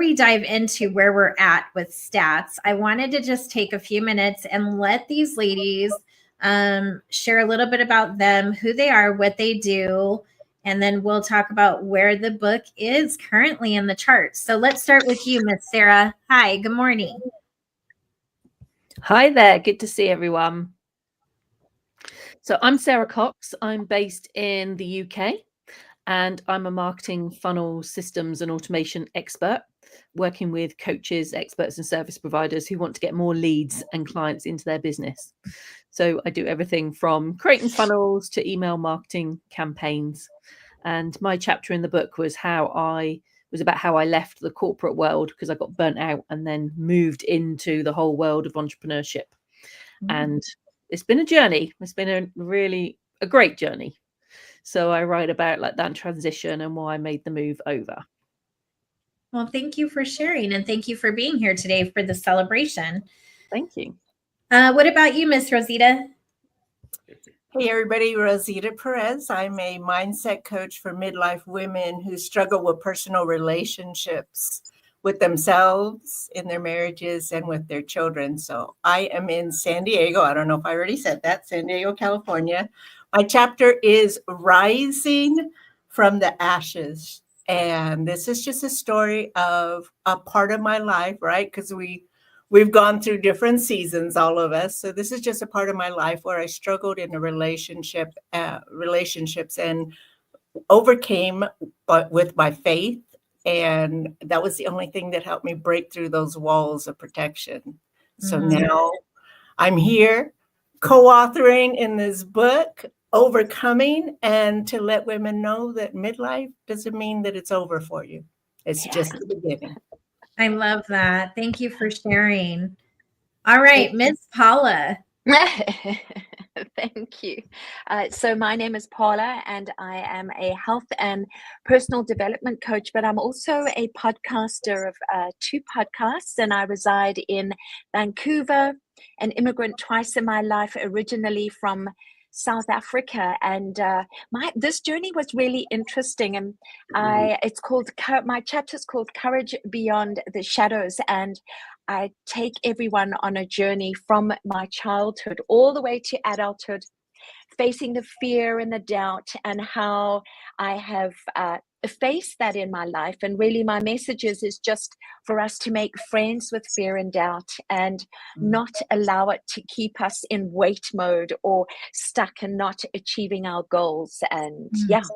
we dive into where we're at with stats, I wanted to just take a few minutes and let these ladies share a little bit about them, who they are, what they do, and then we'll talk about where the book is currently in the charts. So let's start with you, Miss Sarah. Hi, good morning. Hi there, good to see everyone. So I'm Sarah Cox. I'm based in the UK and I'm a marketing funnel systems and automation expert, working with coaches, experts and service providers who want to get more leads and clients into their business. So I do everything from creating funnels to email marketing campaigns. And my chapter in the book was about how I left the corporate world because I got burnt out and then moved into the whole world of entrepreneurship. And it's been a journey. It's been a great journey. So I write about like that transition and why I made the move over. Well, thank you for sharing and thank you for being here today for the celebration. Thank you. What about you, Miss Rosita? Hey everybody, Rosita Perez. I'm a mindset coach for midlife women who struggle with personal relationships with themselves, in their marriages, and with their children. So I am in San Diego. I don't know if I already said that, San Diego, California. My chapter is Rising from the Ashes. And this is just a story of a part of my life, right? Because we've gone through different seasons, all of us. So this is just a part of my life where I struggled in a relationships and overcame with my faith. And that was the only thing that helped me break through those walls of protection. So now I'm here co-authoring in this book, Overcoming, and to let women know that midlife doesn't mean that it's over for you. It's just the beginning. I love that. Thank you for sharing. All right, Miss Paula. Thank you. So my name is Paula and I am a health and personal development coach, but I'm also a podcaster of 2 podcasts, and I reside in Vancouver, an immigrant twice in my life, originally from South Africa, and this journey was really interesting. And my chapter is called Courage Beyond the Shadows, and I take everyone on a journey from my childhood all the way to adulthood, facing the fear and the doubt, and how I have faced that in my life. And really my message is just for us to make friends with fear and doubt and not allow it to keep us in wait mode or stuck and not achieving our goals and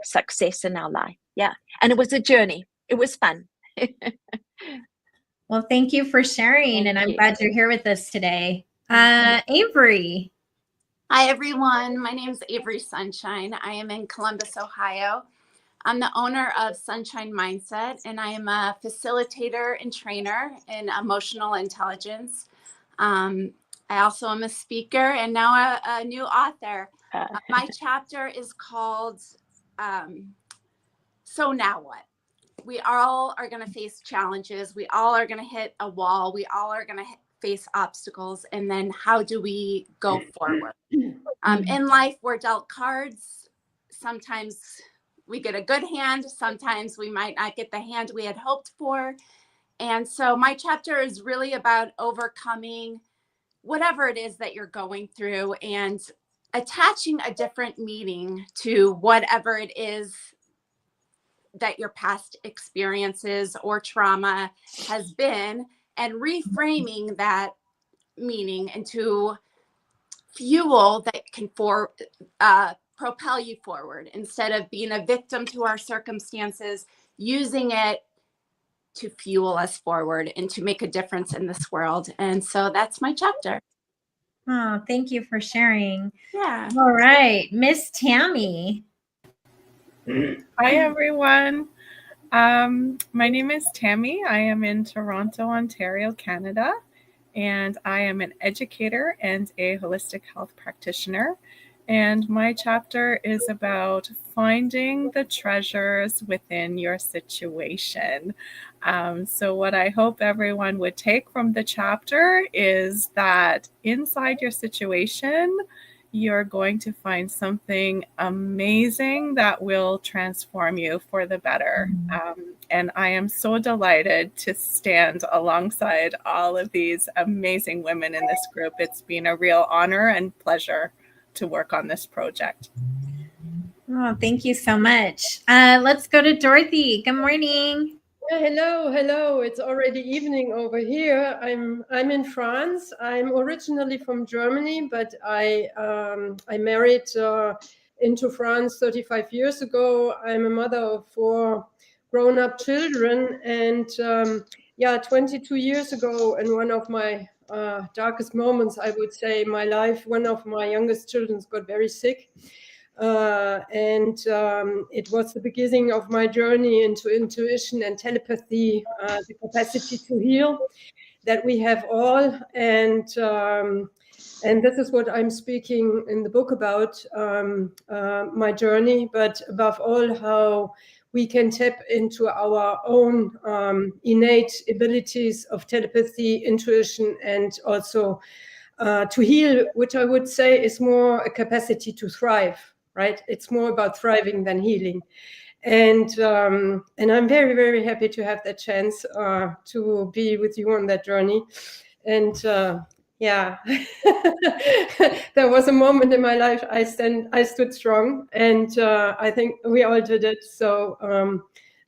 success in our life. And it was a journey. It was fun. Well, thank you for sharing, and I'm glad you're here with us today. Avery. Hi, everyone. My name is Avery Sunshine. I am in Columbus, Ohio. I'm the owner of Sunshine Mindset, and I am a facilitator and trainer in emotional intelligence. I also am a speaker and now a new author. My chapter is called So Now What? We all are going to face challenges. We all are going to hit a wall. We all are going to face obstacles. And then how do we go forward? In life, we're dealt cards. Sometimes we get a good hand. Sometimes we might not get the hand we had hoped for. And so my chapter is really about overcoming whatever it is that you're going through and attaching a different meaning to whatever it is that your past experiences or trauma has been, and reframing that meaning into fuel that can propel you forward instead of being a victim to our circumstances, using it to fuel us forward and to make a difference in this world. And so that's my chapter. Oh, thank you for sharing. Yeah. All right, Miss Tammy. Hi, everyone. My name is Tammy. I am in Toronto, Ontario, Canada, and I am an educator and a holistic health practitioner. And my chapter is about finding the treasures within your situation. So what I hope everyone would take from the chapter is that inside your situation, you're going to find something amazing that will transform you for the better. And I am so delighted to stand alongside all of these amazing women in this group. It's been a real honor and pleasure to work on this project. Oh, thank you so much. Let's go to Dorothy. Good morning. Hello. It's already evening over here. I'm in France. I'm originally from Germany, but I married into France 35 years ago. I'm a mother of 4 grown-up children, and 22 years ago, in one of my darkest moments, I would say, in my life, one of my youngest children got very sick. It was the beginning of my journey into intuition and telepathy, the capacity to heal that we have all. And this is what I'm speaking in the book about, my journey, but above all, how we can tap into our own innate abilities of telepathy, intuition, and also to heal, which I would say is more a capacity to thrive. Right? It's more about thriving than healing. And I'm very, very happy to have that chance to be with you on that journey. And there was a moment in my life I stood strong, and I think we all did it. So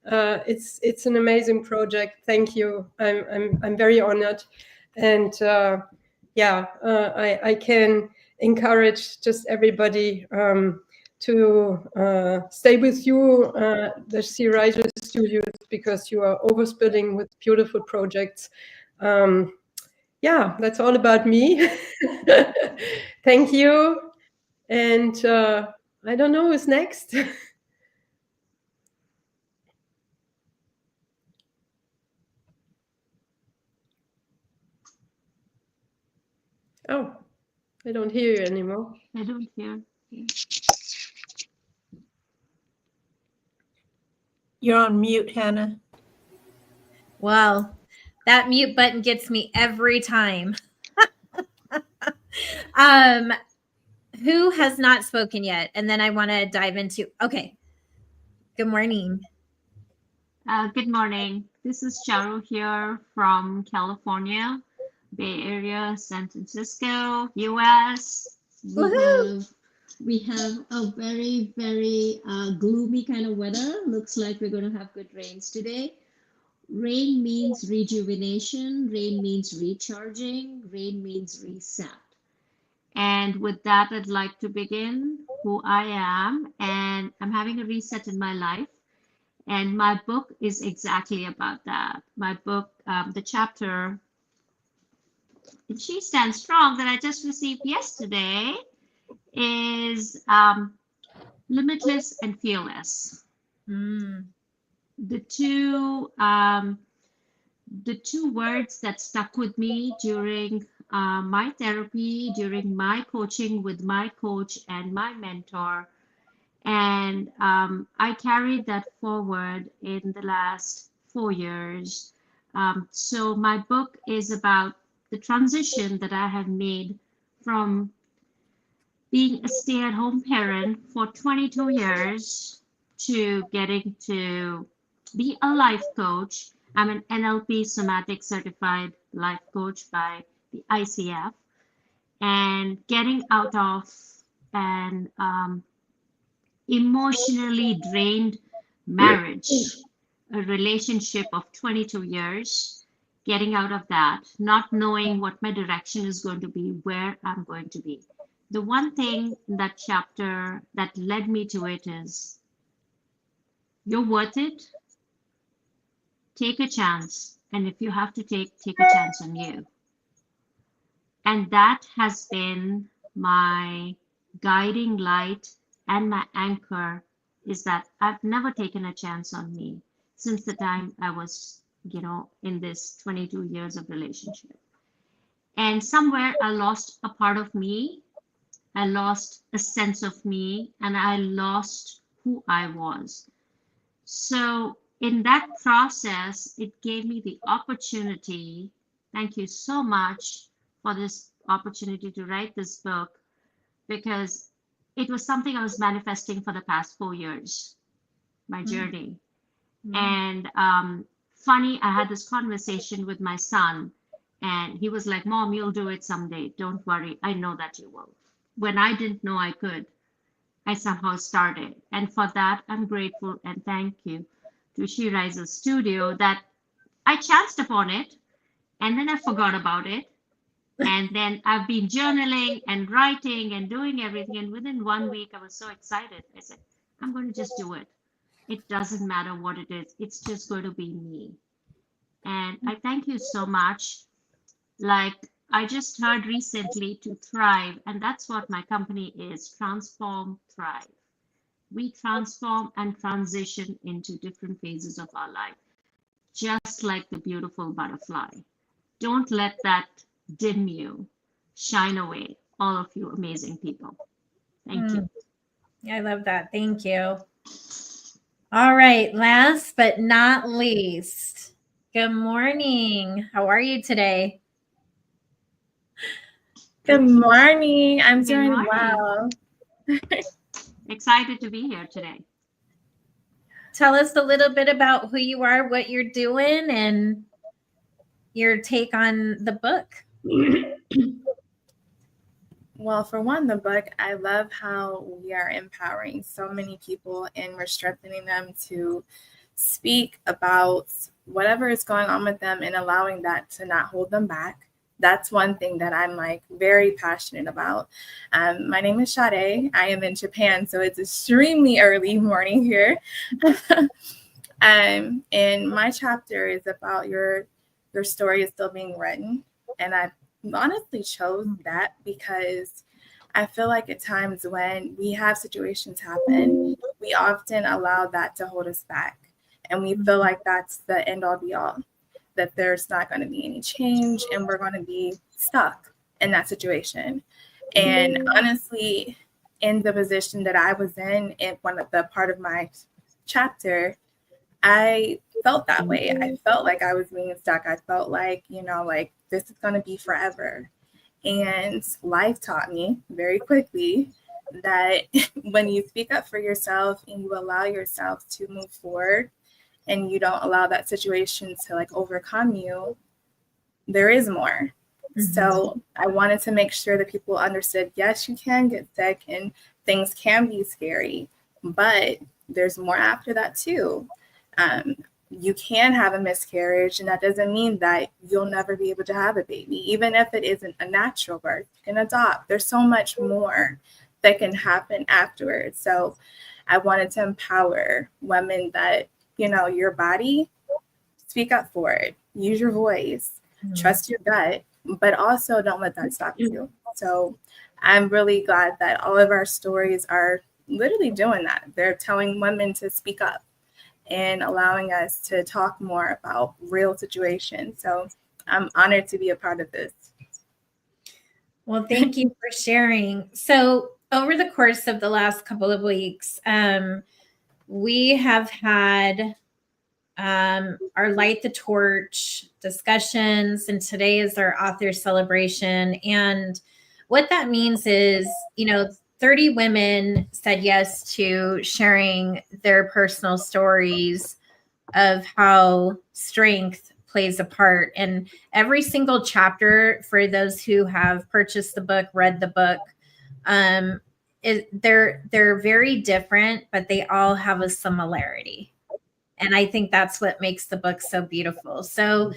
it's an amazing project. Thank you. I'm very honored. And I can encourage just everybody to stay with you, the Sea Rider Studios, because you are overspilling with beautiful projects. That's all about me. Thank you. And I don't know who's next. Oh, I don't hear you anymore. I don't hear. You're on mute, Hannah. Well, that mute button gets me every time. Who has not spoken yet? And then I want to dive into, okay. Good morning. Good morning. This is Charu here from California, Bay Area, San Francisco, US. We have a very, very gloomy kind of weather. Looks like we're going to have good rains today. Rain means rejuvenation. Rain means recharging. Rain means reset. And with that, I'd like to begin who I am. And I'm having a reset in my life. And my book is exactly about that. My book, the chapter, and She Stands Strong, that I just received yesterday, is Limitless and Fearless. The two words that stuck with me during my therapy, during my coaching with my coach and my mentor, and I carried that forward in the last 4 years. So my book is about the transition that I have made from being a stay-at-home parent for 22 years to getting to be a life coach. I'm an NLP somatic certified life coach by the ICF, and getting out of an emotionally drained marriage, a relationship of 22 years, getting out of that, not knowing what my direction is going to be, where I'm going to be. The one thing in that chapter that led me to it is, you're worth it. Take a chance. And if you have to take a chance on you. And that has been my guiding light and my anchor, is that I've never taken a chance on me since the time I was, in this 22 years of relationship. And somewhere I lost a part of me. I lost a sense of me, and I lost who I was. So in that process, it gave me the opportunity. Thank you so much for this opportunity to write this book. because it was something I was manifesting for the past 4 years, my Mm. journey. Mm. And funny, I had this conversation with my son, and he was like, Mom, you'll do it someday. Don't worry. I know that you will. When I didn't know I could, I somehow started. And for that, I'm grateful and thank you to She Rises Studio that I chanced upon it and then I forgot about it. And then I've been journaling and writing and doing everything. And within 1 week, I was so excited. I said, I'm going to just do it. It doesn't matter what it is, it's just going to be me. And I thank you so much. Like I just heard recently, to thrive, and that's what my company is: transform, thrive. We transform and transition into different phases of our life, just like the beautiful butterfly. Don't let that dim you. Shine away, all of you amazing people. Thank you. I love that. Thank you. All right. Last but not least, good morning. How are you today? Good morning. I'm Good doing morning. well. Excited to be here today. Tell us a little bit about who you are, what you're doing, and your take on the book. Well, for one, the book, I love how we are empowering so many people and we're strengthening them to speak about whatever is going on with them and allowing that to not hold them back. That's one thing that I'm like very passionate about. My name is Sade. I am in Japan, so it's extremely early morning here. And my chapter is about your story is still being written. And I honestly chose that because I feel like at times when we have situations happen, we often allow that to hold us back. And we feel like that's the end all be all, that there's not going to be any change and we're going to be stuck in that situation. And honestly, in the position that I was in one of the part of my chapter, I felt that way. I felt like I was being stuck. I felt like, like this is going to be forever. And life taught me very quickly that when you speak up for yourself and you allow yourself to move forward and you don't allow that situation to like overcome you, there is more. Mm-hmm. So I wanted to make sure that people understood, yes, you can get sick and things can be scary, but there's more after that too. You can have a miscarriage, and that doesn't mean that you'll never be able to have a baby. Even if it isn't a natural birth, you can adopt. There's so much more that can happen afterwards. So I wanted to empower women that, your body, speak up for it, use your voice, trust your gut, but also don't let that stop you. So I'm really glad that all of our stories are literally doing that. They're telling women to speak up and allowing us to talk more about real situations. So I'm honored to be a part of this. Well, thank you for sharing. So over the course of the last couple of weeks, we have had our Light the Torch discussions, and today is our author celebration. And what that means is, 30 women said yes to sharing their personal stories of how strength plays a part. And every single chapter, for those who have purchased the book, read the book, they're very different, but they all have a similarity. And I think that's what makes the book so beautiful. So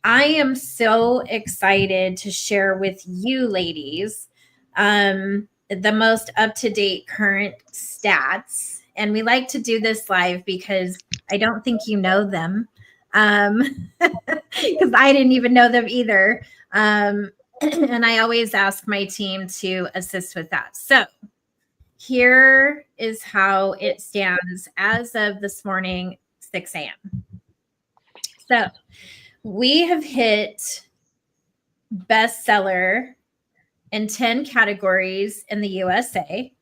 I am so excited to share with you ladies the most up-to-date current stats. And we like to do this live because I don't think you know them, because I didn't even know them either. And I always ask my team to assist with that. So here is how it stands as of this morning, 6 a.m. So we have hit bestseller in 10 categories in the USA.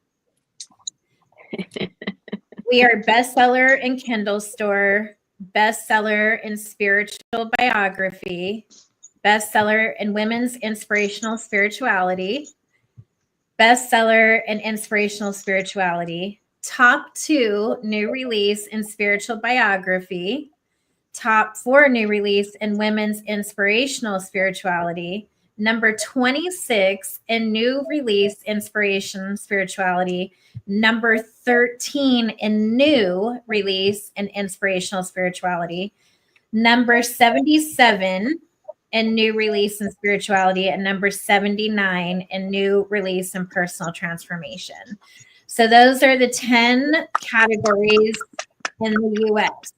We are bestseller in Kindle Store, bestseller in spiritual biography, bestseller in women's inspirational spirituality, bestseller in inspirational spirituality, top 2 new release in spiritual biography, top 4 new release in women's inspirational spirituality, number 26 in new release inspiration spirituality, number 13 in new release in inspirational spirituality, number 77 in new release in spirituality, and number 79 in new release in personal transformation. So those are the 10 categories in the US.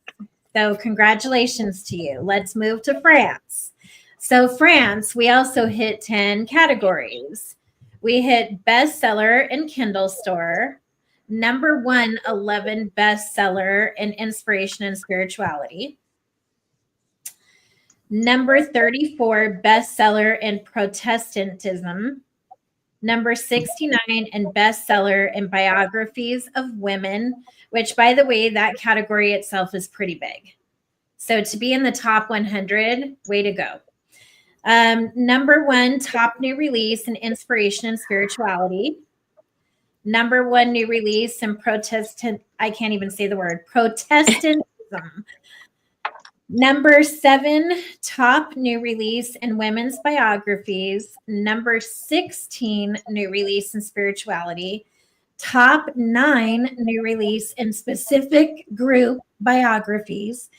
So congratulations to you. Let's move to France. So France, we also hit 10 categories. We hit bestseller in Kindle store, number 111 bestseller in inspiration and spirituality, number 34 bestseller in Protestantism, number 69 in bestseller in biographies of women, which, by the way, that category itself is pretty big. So to be in the top 100, way to go. Number 1 top new release in inspiration and spirituality. Number 1 new release in Protestantism. Number 7 top new release in women's biographies. Number 16 new release in spirituality. Top 9 new release in specific group biographies.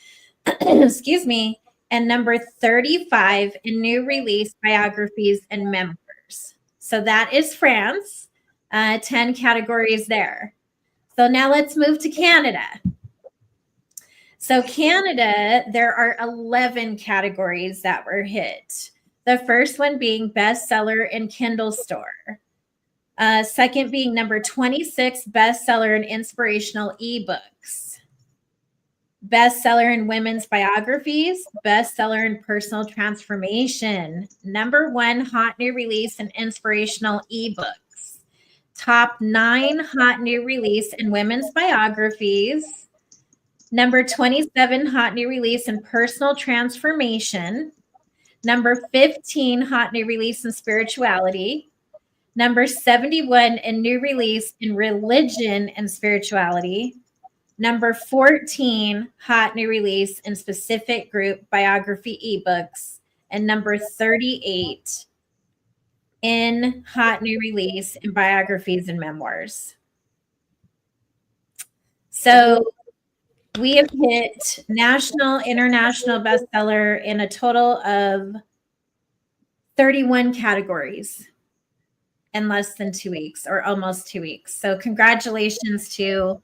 Excuse me. And number 35 in new release biographies and memoirs. So that is France. 10 categories there. So now let's move to Canada. So Canada, there are 11 categories that were hit. The first one being bestseller in Kindle store. Second being number 26 bestseller in inspirational ebooks. Bestseller in women's biographies. Bestseller in personal transformation. Number 1 hot new release in inspirational ebooks. Top 9 hot new release in women's biographies. Number 27, hot new release in personal transformation. Number 15, hot new release in spirituality. Number 71, in new release in religion and spirituality. Number 14, hot new release in specific group biography ebooks. And number 38, in hot new release in biographies and memoirs. So we have hit national, international bestseller in a total of 31 categories in less than 2 weeks, or almost 2 weeks. So congratulations to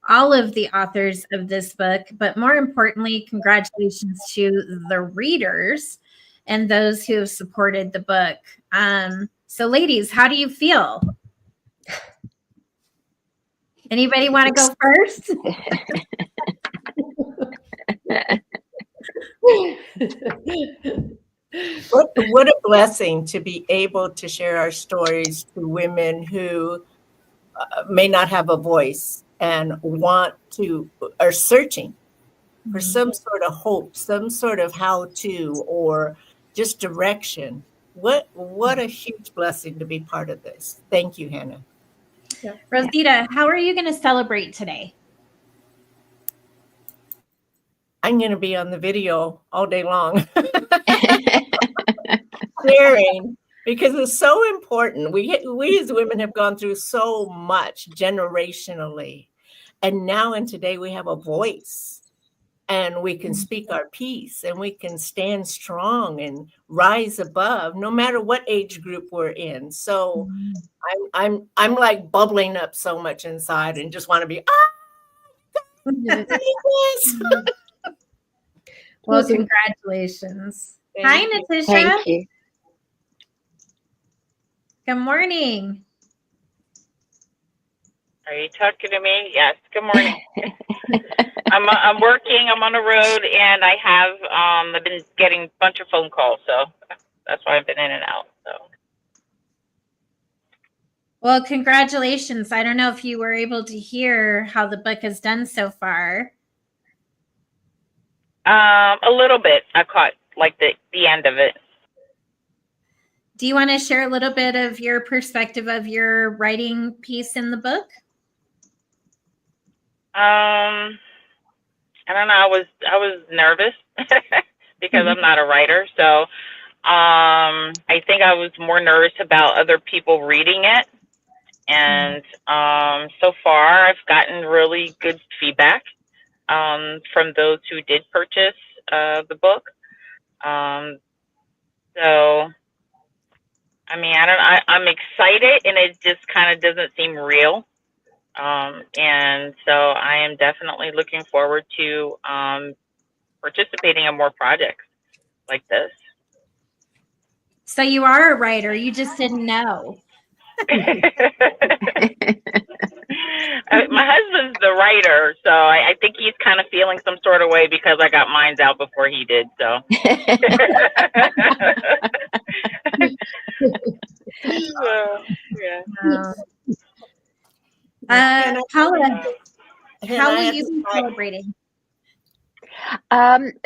all of the authors of this book, but more importantly, congratulations to the readers and those who have supported the book. So ladies, how do you feel? Anybody want to go first? What a blessing to be able to share our stories to women who may not have a voice and are searching for some sort of hope, some sort of how-to, or just direction. What a huge blessing to be part of this. Thank you, Hannah. Yeah. Rosita, how are you going to celebrate today? I'm going to be on the video all day long. Sharing, because it's so important. We as women have gone through so much generationally. And now and today we have a voice, and we can speak our piece, and we can stand strong and rise above no matter what age group we're in. So I'm like bubbling up so much inside and just want to be, well, congratulations. Hi, Natasha. Thank you. Good morning. Are you talking to me? Yes. Good morning. I'm working. I'm on the road, and I have I've been getting a bunch of phone calls, so that's why I've been in and out. So. Well, congratulations. I don't know if you were able to hear how the book has done so far. A little bit. I caught like the end of it. Do you want to share a little bit of your perspective of your writing piece in the book? I don't know. I was nervous because I'm not a writer, so I think I was more nervous about other people reading it. And so far, I've gotten really good feedback from those who did purchase the book. So, I mean, I'm excited, and it just kind of doesn't seem real. And so I am definitely looking forward to participating in more projects like this. So you are a writer, you just didn't know. My husband's the writer, so I think he's kind of feeling some sort of way because I got mine out before he did. So, yeah. Paula, how will you be celebrating?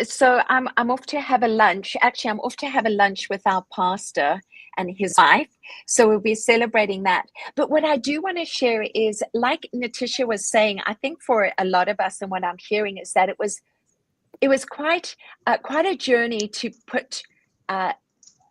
So I'm off to have a lunch. Actually, I'm off to have a lunch with our pastor and his wife. So we'll be celebrating that. But what I do want to share is, like Natisha was saying, I think for a lot of us, and what I'm hearing is that it was quite a journey to put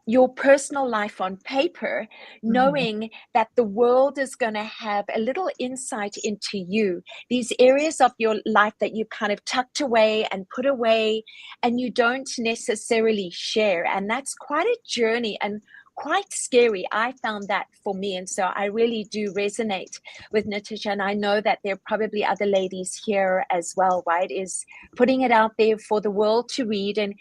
your personal life on paper, knowing that the world is going to have a little insight into you, these areas of your life that you kind of tucked away and put away and you don't necessarily share. And that's quite a journey and quite scary. I found that for me. And so I really do resonate with Natisha. And I know that there are probably other ladies here as well, right? Is putting it out there for the world to read,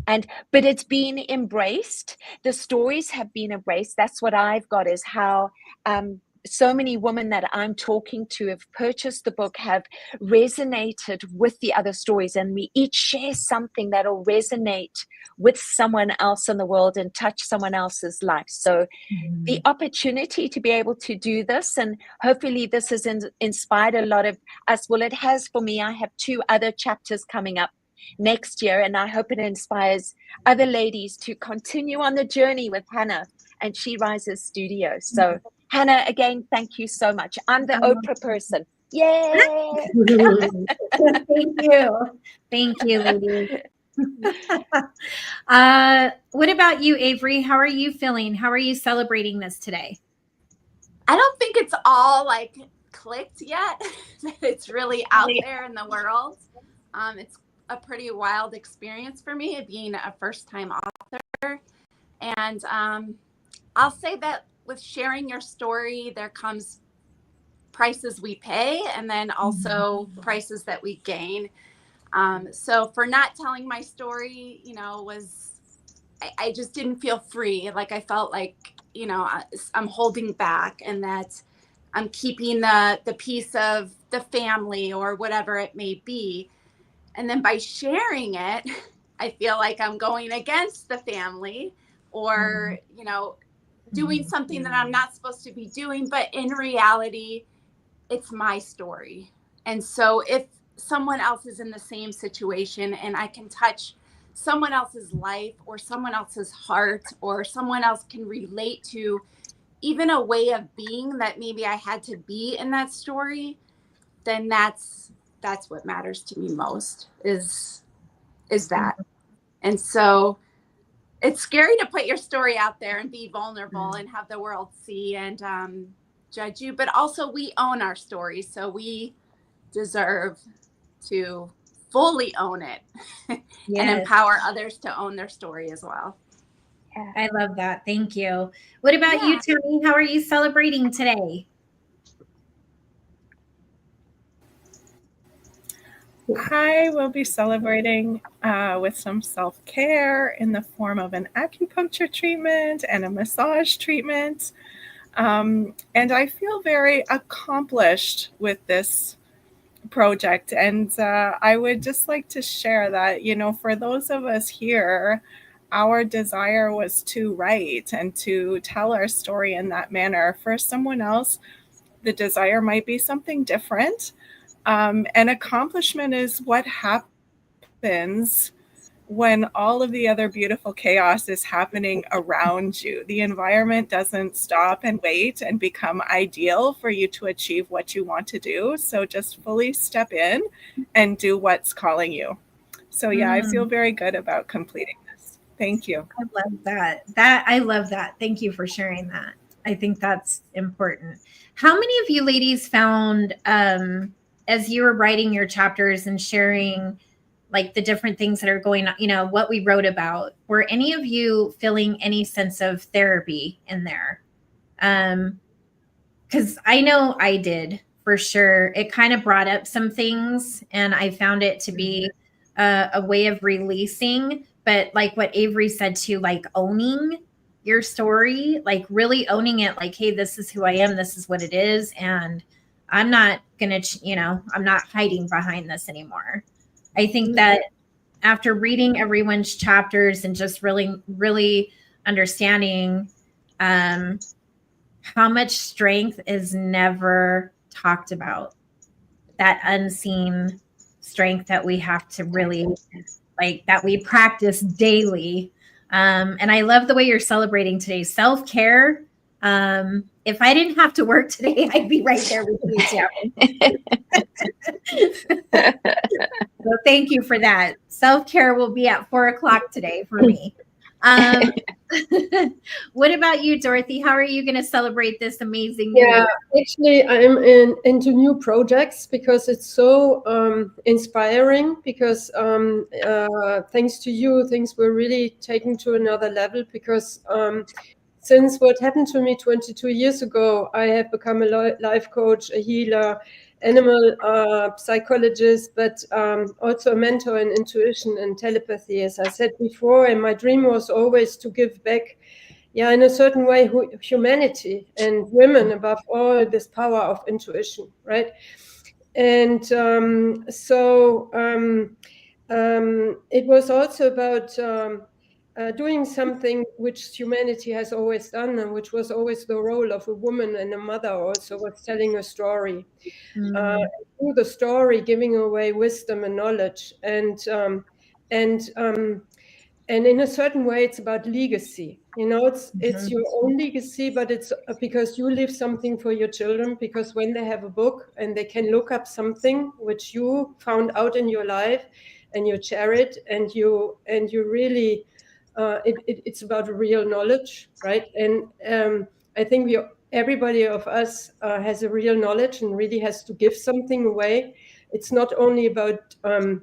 but it's been embraced. The stories have been embraced. That's what I've got, is how so many women that I'm talking to have purchased the book, have resonated with the other stories, and we each share something that'll resonate with someone else in the world and touch someone else's life. So the opportunity to be able to do this, and hopefully this has inspired a lot of us. Well, it has for me. I have 2 other chapters coming up next year, and I hope it inspires other ladies to continue on the journey with Hannah and She Rises Studio. So Hannah, again, thank you so much. I'm the Oprah person. Yay! Thank you, ladies. What about you, Avery? How are you feeling? How are you celebrating this today? I don't think it's all like clicked yet. It's really out there in the world. It's a pretty wild experience for me, being a first-time author. And I'll say that with sharing your story, there comes prices we pay, and then also prices that we gain. So for not telling my story, I just didn't feel free. Like I felt like, I'm holding back, and that I'm keeping the piece of the family or whatever it may be. And then by sharing it, I feel like I'm going against the family, or, doing something that I'm not supposed to be doing. But in reality, it's my story. And so if someone else is in the same situation and I can touch someone else's life or someone else's heart, or someone else can relate to even a way of being that maybe I had to be in that story, then that's what matters to me most, is that. And so it's scary to put your story out there and be vulnerable and have the world see and judge you, but also we own our stories, so we deserve to fully own it and empower others to own their story as well. I love that. Thank you. What about you, Tammy? How are you celebrating today? I will be celebrating with some self-care in the form of an acupuncture treatment and a massage treatment. And I feel very accomplished with this project. And I would just like to share that, for those of us here, our desire was to write and to tell our story in that manner. For someone else, the desire might be something different. And accomplishment is what happens when all of the other beautiful chaos is happening around you. The environment doesn't stop and wait and become ideal for you to achieve what you want to do. So just fully step in and do what's calling you. So yeah, I feel very good about completing this. Thank you. I love that. I love that. Thank you for sharing that. I think that's important. How many of you ladies found, as you were writing your chapters and sharing like the different things that are going on, you know, what we wrote about, were any of you feeling any sense of therapy in there? Because I know I did, for sure. It kind of brought up some things, and I found it to be a way of releasing. But like what Avery said too, like owning your story, like really owning it, like, hey, this is who I am, this is what it is, and I'm not gonna, you know, I'm not hiding behind this anymore. I think that after reading everyone's chapters and just really, really understanding how much strength is never talked about, that unseen strength that we have to really, like, that we practice daily. And I love the way you're celebrating today. Self-care. If I didn't have to work today, I'd be right there with you, Tammy. So thank you for that. Self-care will be at 4:00 today for me. What about you, Dorothy? How are you going to celebrate this amazing new year? Actually, I'm into new projects because it's so inspiring, because thanks to you, things were really taken to another level, because since what happened to me 22 years ago, I have become a life coach, a healer, animal psychologist, but also a mentor in intuition and telepathy, as I said before. And my dream was always to give back, in a certain way, humanity and women above all, this power of intuition, right? And it was also about doing something which humanity has always done, and which was always the role of a woman and a mother, also was telling a story. Through the story, giving away wisdom and knowledge, and in a certain way, it's about legacy. You know, it's your own legacy, but it's because you leave something for your children. Because when they have a book and they can look up something which you found out in your life, and you share it, and you really. It's about real knowledge, right? And I think everybody of us has a real knowledge and really has to give something away. It's not only about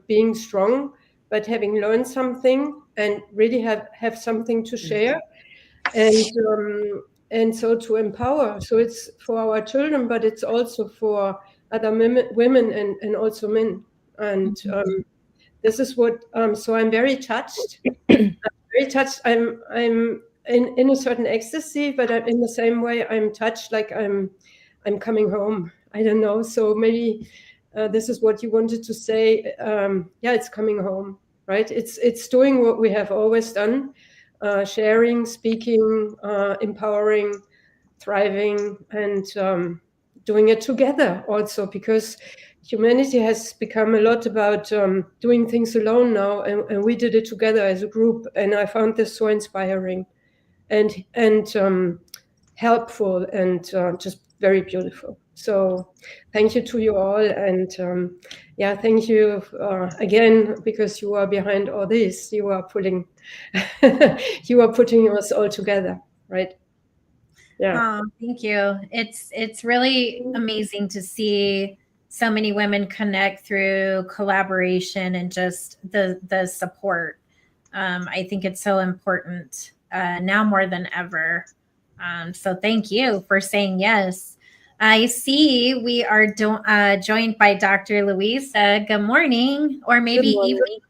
being strong, but having learned something and really have something to share, and so to empower. So it's for our children, but it's also for other women and also men. And this is what. So I'm very touched. Very touched. I'm in a certain ecstasy, but in the same way, I'm touched, like I'm coming home. I don't know. So maybe this is what you wanted to say. It's coming home, right? It's doing what we have always done: sharing, speaking, empowering, thriving, and doing it together. Also, because humanity has become a lot about doing things alone now, and we did it together as a group, and I found this so inspiring and helpful, and just very beautiful. So thank you to you all, and thank you again, because you are behind all this. You are putting us all together, right? Yeah. Oh, thank you. It's really amazing to see so many women connect through collaboration and just the support. I think it's so important now more than ever. So thank you for saying yes. I see we are joined by Dr. Louisa. Good morning, or maybe evening.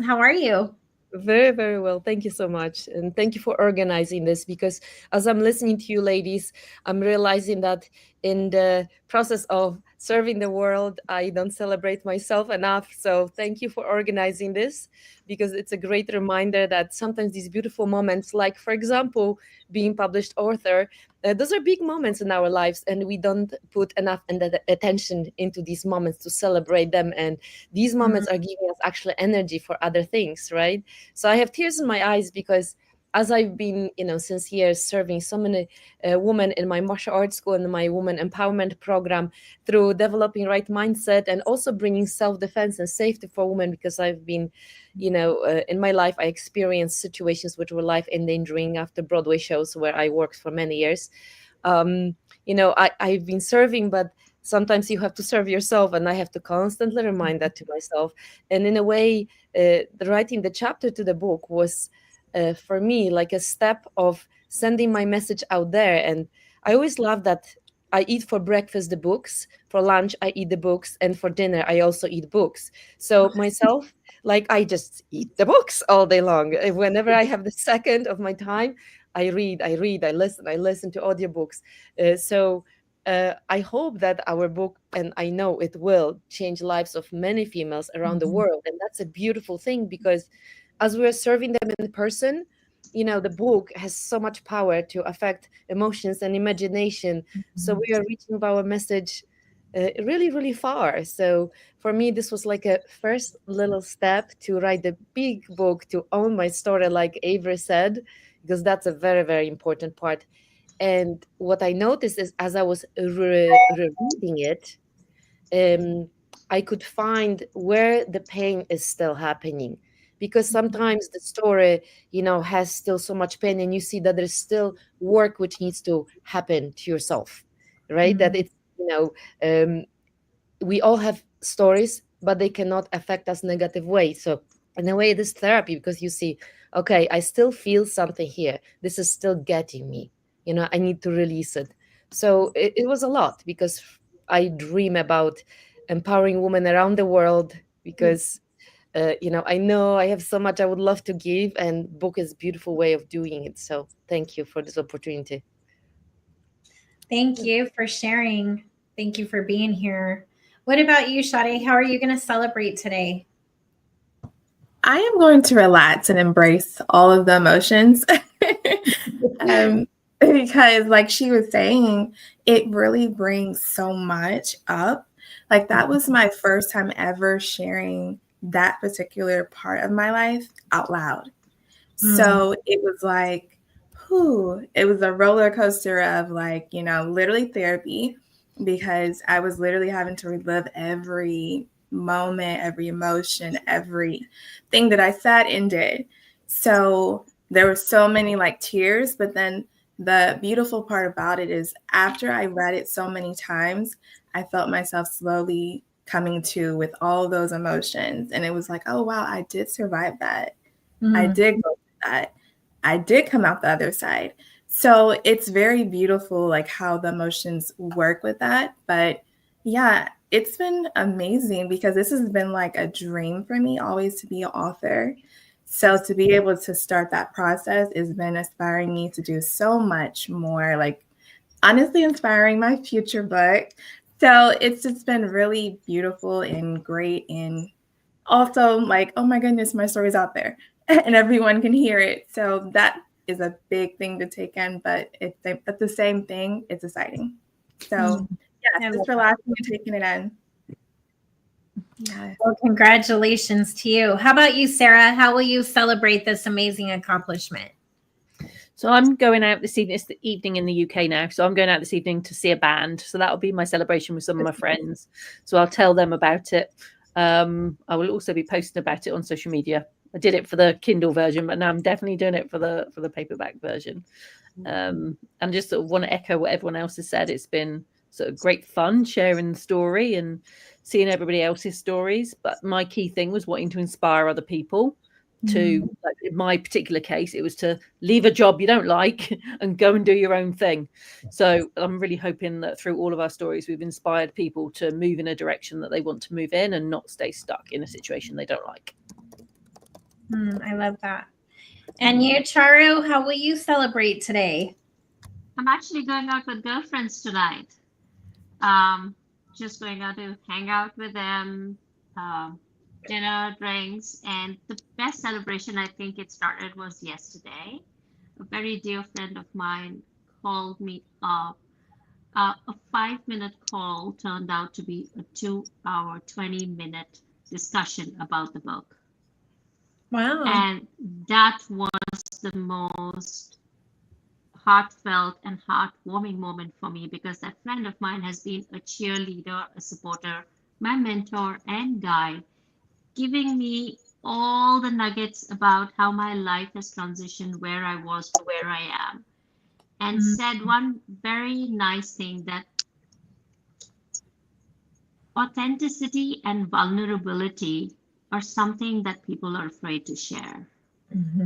How are you? Very, very well. Thank you so much. And thank you for organizing this, because as I'm listening to you ladies, I'm realizing that in the process of serving the world. I don't celebrate myself enough. So thank you for organizing this, because it's a great reminder that sometimes these beautiful moments, like, for example, being published author, those are big moments in our lives, and we don't put enough attention into these moments to celebrate them. And these moments are giving us actually energy for other things, right? So I have tears in my eyes because as I've been, since years serving so many women in my martial arts school and my women empowerment program through developing right mindset and also bringing self-defense and safety for women, because I've been, in my life, I experienced situations which were life-endangering after Broadway shows where I worked for many years. I've been serving, but sometimes you have to serve yourself, and I have to constantly remind that to myself. And in a way, writing the chapter to the book was for me like a step of sending my message out there. And I always love that I eat for breakfast the books, for lunch I eat the books, and for dinner I also eat books. So myself, like, I just eat the books all day long. Whenever I have the second of my time, I read, I listen to audiobooks. I hope that our book, and I know it will, change lives of many females around the world. And that's a beautiful thing, because as we're serving them in person, the book has so much power to affect emotions and imagination. So we are reaching our message really, really far. So for me, this was like a first little step to write the big book, to own my story, like Avery said, because that's a very, very important part. And what I noticed is, as I was rereading it, I could find where the pain is still happening. Because sometimes the story, has still so much pain, and you see that there's still work which needs to happen to yourself, right? That it's, we all have stories, but they cannot affect us negative way. So in a way, it is therapy, because you see, okay, I still feel something here. This is still getting me. I need to release it. So it was a lot, because I dream about empowering women around the world, because I know I have so much I would love to give, and book is a beautiful way of doing it. So thank you for this opportunity. Thank you for sharing. Thank you for being here. What about you, Shade? How are you going to celebrate today? I am going to relax and embrace all of the emotions because, like she was saying, it really brings so much up. Like, that was my first time ever sharing that particular part of my life out loud. So it was like, it was a roller coaster of, like, literally therapy, because I was literally having to relive every moment, every emotion, everything that I said and did. So there were so many like tears, but then the beautiful part about it is, after I read it so many times, I felt myself slowly coming to with all those emotions. And it was like, oh, wow, I did survive that. I did go through that. I did come out the other side. So it's very beautiful, like, how the emotions work with that. But yeah, it's been amazing, because this has been like a dream for me always to be an author. So to be able to start that process has been inspiring me to do so much more, like, honestly inspiring my future book. So it's just been really beautiful and great. And also, like, oh my goodness, my story's out there and everyone can hear it. So that is a big thing to take in, but at the same thing, it's exciting. So yeah, just relaxing and taking it in. Yeah. Well, congratulations to you. How about you, Sarah? How will you celebrate this amazing accomplishment? So I'm going out this evening. It's the evening in the UK now. So I'm going out this evening to see a band. So that'll be my celebration with some of my friends. So I'll tell them about it. I will also be posting about it on social media. I did it for the Kindle version, but now I'm definitely doing it for the paperback version. And just sort of want to echo what everyone else has said. It's been sort of great fun sharing the story and seeing everybody else's stories. But my key thing was wanting to inspire other people to, like in my particular case, it was to leave a job you don't like and go and do your own thing. So I'm really hoping that through all of our stories, we've inspired people to move in a direction that they want to move in and not stay stuck in a situation they don't like. I love that. And you, Charu, how will you celebrate today? I'm actually going out with girlfriends tonight. just going out to hang out with them, dinner, drinks, and the best celebration I think it started was yesterday. A very dear friend of mine called me up. A 5-minute call turned out to be a 2-hour, 20-minute discussion about the book. Wow. And that was the most heartfelt and heartwarming moment for me, because that friend of mine has been a cheerleader, a supporter, my mentor and guide, giving me all the nuggets about how my life has transitioned, where I was to where I am, and said one very nice thing, that authenticity and vulnerability are something that people are afraid to share.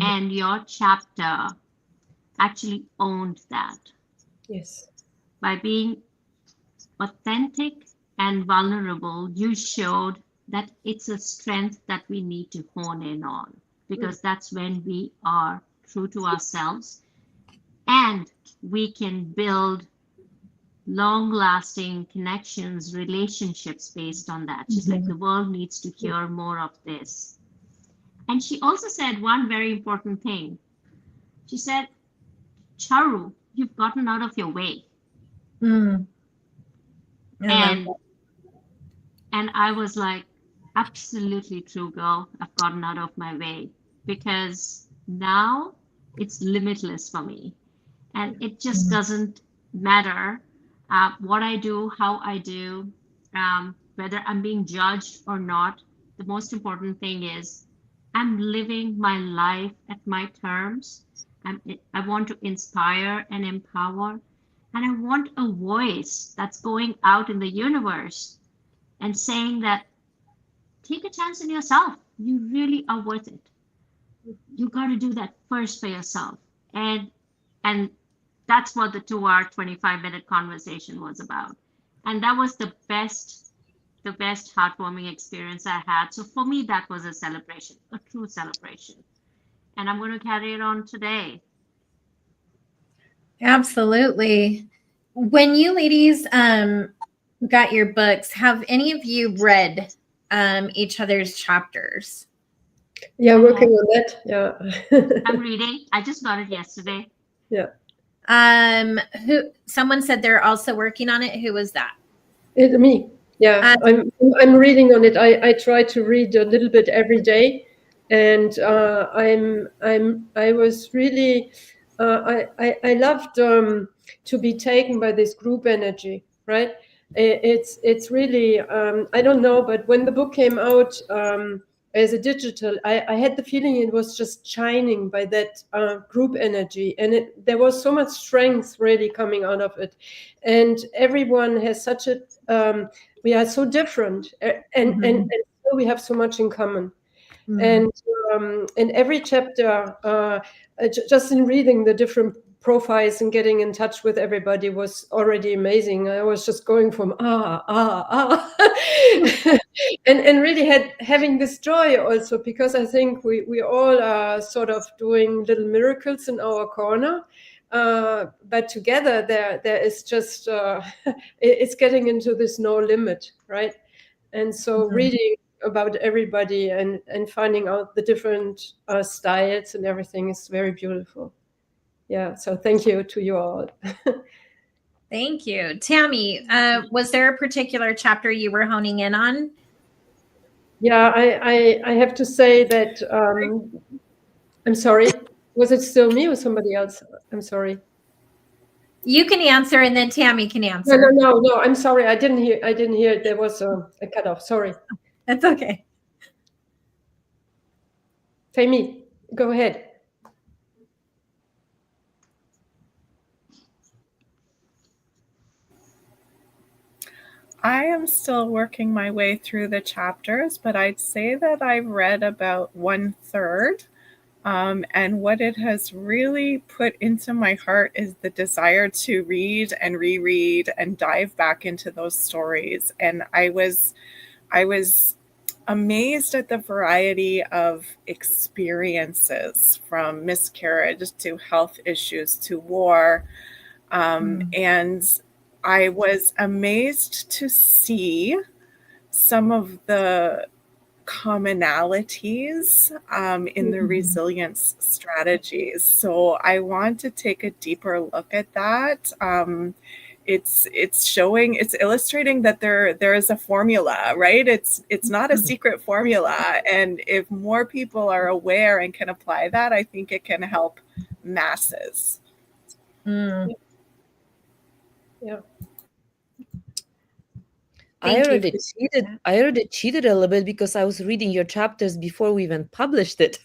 And your chapter actually owned that. Yes. By being authentic and vulnerable, you showed that it's a strength that we need to hone in on, because that's when we are true to ourselves and we can build long-lasting connections, relationships based on that. She's like, the world needs to hear more of this. And she also said one very important thing. She said, Charu, you've gotten out of your way. And I was like, absolutely true, girl. I've gotten out of my way, because now it's limitless for me. And it just doesn't matter what I do, how I do, whether I'm being judged or not. The most important thing is I'm living my life at my terms. I want to inspire and empower, and I want a voice that's going out in the universe and saying that, take a chance in yourself. You really are worth it. You got to do that first for yourself. And that's what the 2-hour, 25-minute conversation was about. And that was the best heartwarming experience I had. So for me, that was a celebration, a true celebration. And I'm going to carry it on today. Absolutely. When you ladies got your books, have any of you read each other's chapters? Yeah, working on that. Yeah. I'm reading. I just got it yesterday. Yeah. Someone said they're also working on it. Who was that? Me. Yeah, I'm reading on it. I try to read a little bit every day, and I was really I loved to be taken by this group energy, right? It's really I don't know, but when the book came out as a digital, I had the feeling it was just shining by that group energy, and there was so much strength really coming out of it, and everyone has such a we are so different, and still we have so much in common. And every chapter, just in reading the different profiles and getting in touch with everybody was already amazing. I was just going from and really having this joy also, because I think we all are sort of doing little miracles in our corner. But together there is just it's getting into this no limit, right? And so reading about everybody and finding out the different styles and everything is very beautiful. Yeah, so thank you to you all. Thank you. Tammy, was there a particular chapter you were honing in on? Yeah, I have to say that I'm sorry. Was it still me or somebody else? I'm sorry. You can answer, and then Tammy can answer. No. I'm sorry. I didn't hear. There was a cutoff. Sorry. That's okay. Tammy, go ahead. I am still working my way through the chapters, but I'd say that I've read about 1/3. And what it has really put into my heart is the desire to read and reread and dive back into those stories. And I was amazed at the variety of experiences, from miscarriage to health issues to war. And I was amazed to see some of the commonalities in the resilience strategies. So I want to take a deeper look at that. It's illustrating that there is a formula, right? It's not a secret formula. And if more people are aware and can apply that, I think it can help masses. Yeah. I already cheated a little bit because I was reading your chapters before we even published it.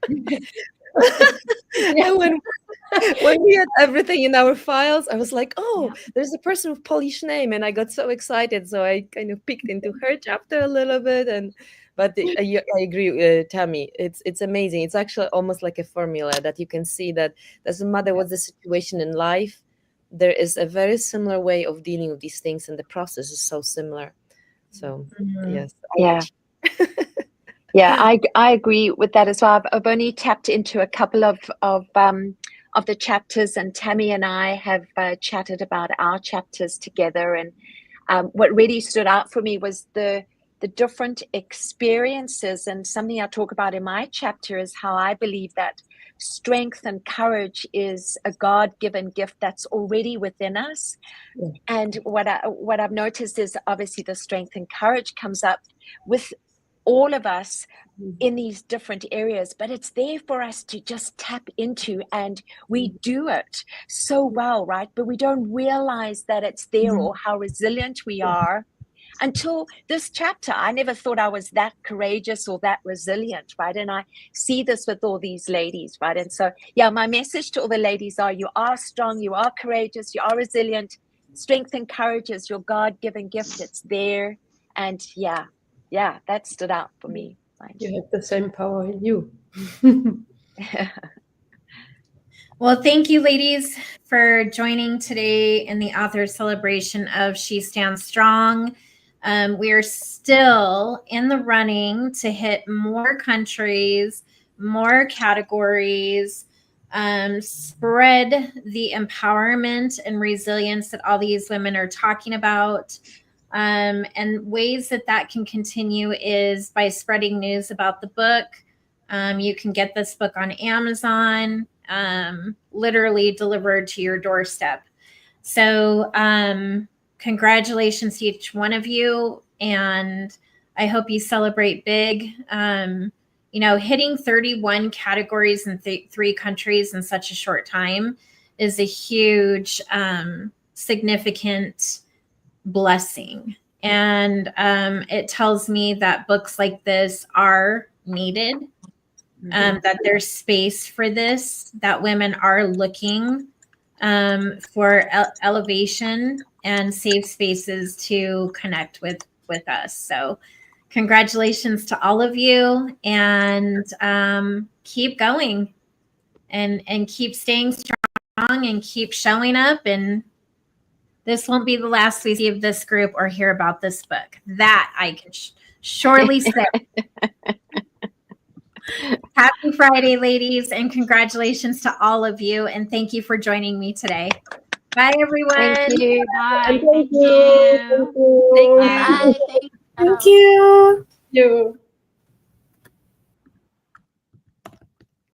And when we had everything in our files, I was like, oh, there's a person with Polish name, and I got so excited. So I kind of peeked into her chapter a little bit, but I agree, Tammy. It's amazing. It's actually almost like a formula that you can see that doesn't matter what the situation in life, there is a very similar way of dealing with these things, and the process is so similar. So yes, I agree with that as well. I've only tapped into a couple of the chapters, and Tammy and I have chatted about our chapters together. And what really stood out for me was the different experiences. And something I talk about in my chapter is how I believe that strength and courage is a God-given gift that's already within us. Yeah. And what I've noticed is obviously the strength and courage comes up with all of us in these different areas, but it's there for us to just tap into, and we do it so well, right? But we don't realize that it's there or how resilient we are until this chapter. I never thought I was that courageous or that resilient, right? And I see this with all these ladies, right? And so, yeah, my message to all the ladies are: you are strong, you are courageous, you are resilient. Strength and courage is your God-given gift. It's there. And yeah, that stood out for me. You have the same power in you. Well, thank you, ladies, for joining today in the author celebration of She Stands Strong. We are still in the running to hit more countries, more categories, spread the empowerment and resilience that all these women are talking about. And ways that can continue is by spreading news about the book. You can get this book on Amazon, literally delivered to your doorstep. So congratulations to each one of you. And I hope you celebrate big. Hitting 31 categories in 3 countries in such a short time is a huge, significant blessing. And it tells me that books like this are needed, that there's space for this, that women are looking for elevation and safe spaces to connect with us. So congratulations to all of you, and keep going and keep staying strong and keep showing up. And this won't be the last we see of this group or hear about this book. That I can surely say. Happy Friday, ladies, and congratulations to all of you. And thank you for joining me today. Bye, everyone. Thank you. Bye. Thank you. Thank you. Thank you. Bye. Thank you. You.